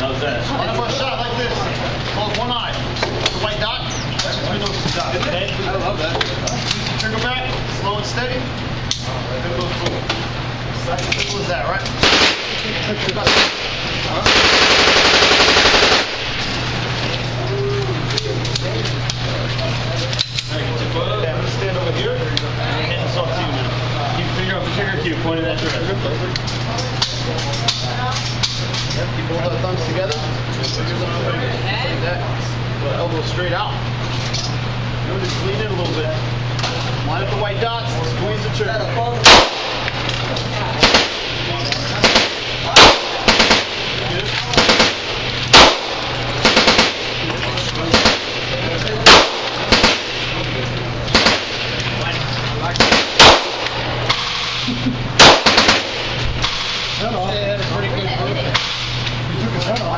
How's that? One more shot like this. Close one eye. The white dot. Between those two dots. Okay? I love that. Trigger back. Slow and steady. Then go forward. That's as simple as that, right? Yeah, I'm going to stand over here. And it's off to you now. Keep your finger off the trigger cue, pointing that direction. Yep, keep both our thumbs together. Like that. Elbow straight out. Just lean in a little bit. Line up the white dots. Squeeze the trigger. Yeah, that's pretty good. You took his head off.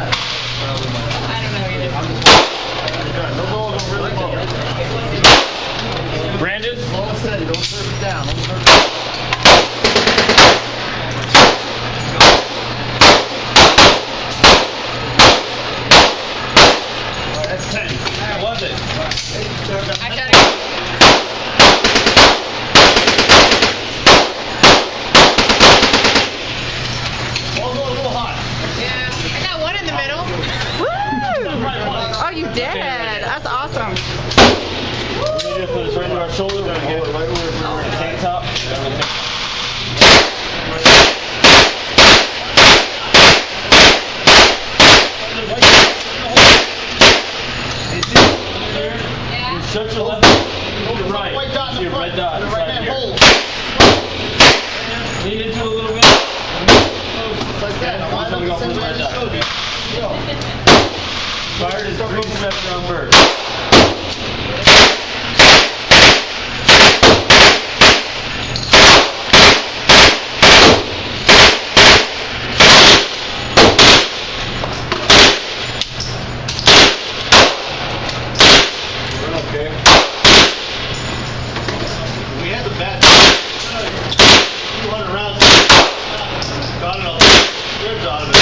I don't know either. No balls are really low. Brandon? Slow and steady. Don't surf it down. Don't surf it down. All right, that's 10. How was it? I gotta Ball's going a little hot. I got one in the middle. Woo! Oh, you did. That's awesome. We're going to put this right into our shoulder. We're going to get it right over the tank top. Shut your left, your right, White dot in the your front. red dot. The right Right hand here. hold. Lean into it a little bit. Just like that. Line up the same way I just showed you. Go. Fired is 3 steps around bird. Okay. We had the bat. 200 rounds. Got it all. Ribs out of it.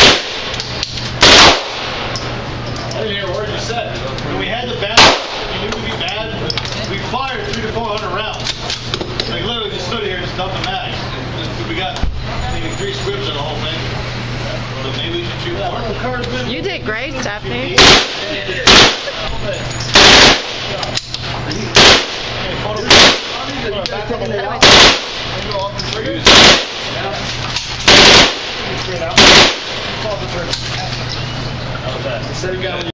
I didn't hear a word you said. When we had the bat, we knew we'd be bad. We fired 300 to 400 rounds. Like literally just stood here and just dumped the mags. We got maybe 3 squibs in the whole thing. So maybe we should shoot more. You did great, Stephanie. Instead of going